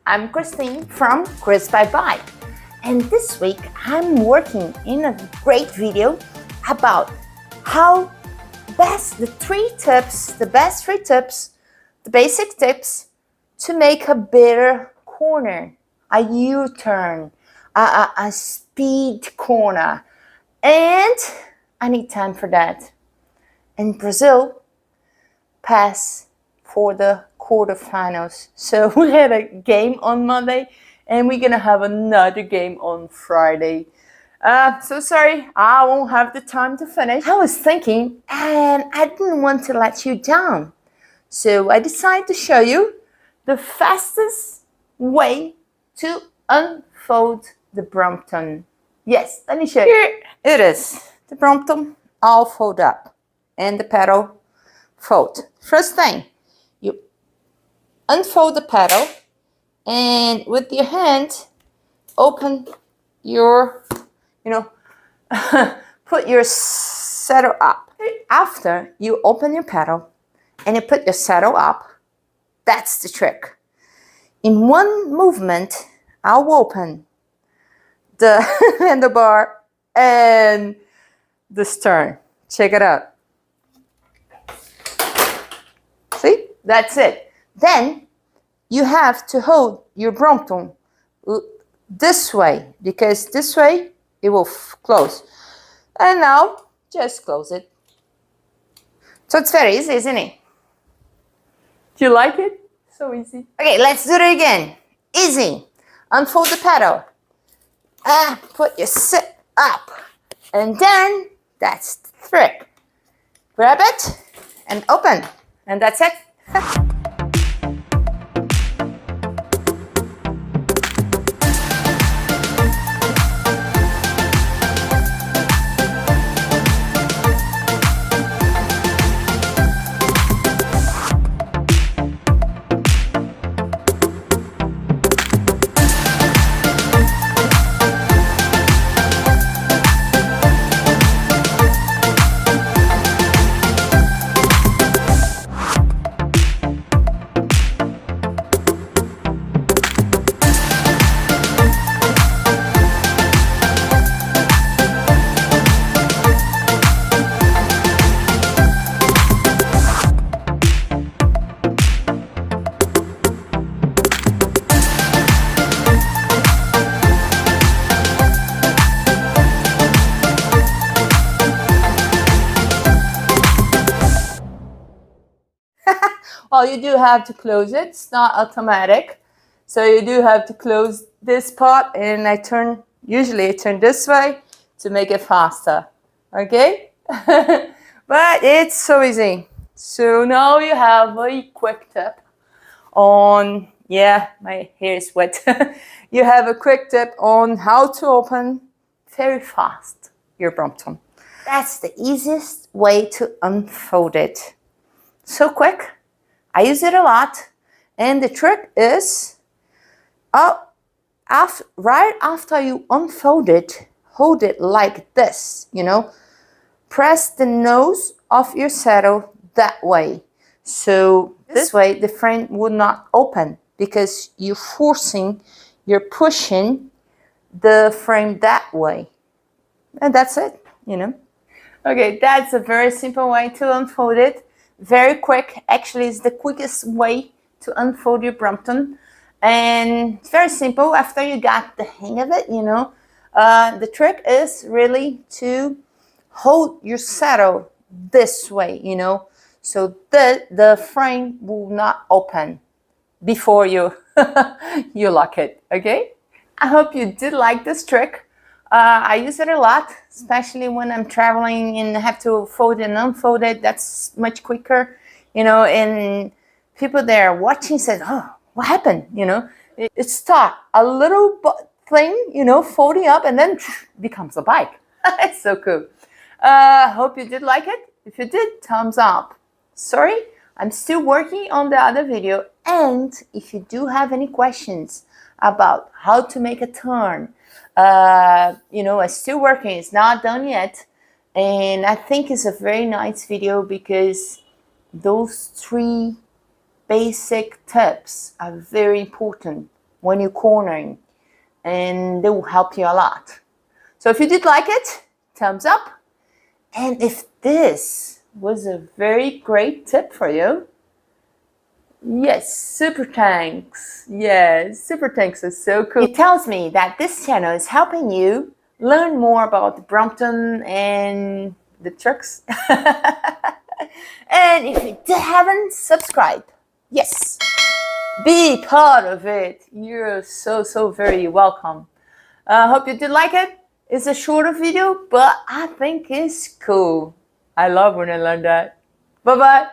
I'm Christine from Chris Bye Bye, and this week I'm working in a great video about how the best three tips, the basic tips to make a better corner, a U-turn, a speed corner, and I need time for that. In Brazil, pass for the quarterfinals. So we had a game on Monday and we're gonna have another game on Friday. So sorry, I won't have the time to finish. I was thinking and I didn't want to let you down. So I decided to show you the fastest way to unfold the Brompton. Yes, let me show you. Here it is, the Brompton all fold up and the pedal fold. First thing, you unfold the pedal and with your hand open your, put your saddle up. After you open your pedal and you put your saddle up, that's the trick. In one movement, I'll open the handlebar and the stern. Check it out. See? That's it. Then you have to hold your Brompton this way, because this way it will close. And now just close it. So it's very easy, isn't it? Do you like it? So easy. Okay, let's do it again. Easy. Unfold the pedal. Put your sit up. And then that's the trick. Grab it and open. And that's it. Well, you do have to close it. It's not automatic. So you do have to close this part, and usually I turn this way to make it faster. Okay? But it's so easy. So now you have a quick tip on, yeah, my hair is wet. You have a quick tip on how to open very fast your Brompton. That's the easiest way to unfold it. So quick. I use it a lot, and the trick is, right after you unfold it, hold it like this, press the nose of your saddle that way. So this way the frame would not open, because you're pushing the frame that way. And that's it, Okay, that's a very simple way to unfold it. Very quick. Actually, it's the quickest way to unfold your Brompton, and it's very simple after you got the hang of it. The trick is really to hold your saddle this way, so the frame will not open before you you lock it. Okay, I hope you did like this trick. I use it a lot, especially when I'm traveling and have to fold and unfold it. That's much quicker, and people there watching said, oh, what happened? It starts a little thing, folding up and then becomes a bike. It's so cool. Hope you did like it. If you did, thumbs up. Sorry, I'm still working on the other video. And if you do have any questions about how to make a turn, I'm still working. It's not done yet, and I think it's a very nice video because those 3 basic tips are very important when you're cornering, and they will help you a lot. So if you did like it, thumbs up. And if this was a very great tip for you, yes, super thanks. Yes, super thanks is so cool. It tells me that this channel is helping you learn more about the Brompton and the trucks. And if you haven't subscribed, yes, be part of it. You're so very welcome. I hope you did like it. It's a shorter video, but I think it's cool. I love when I learn that. Bye-bye.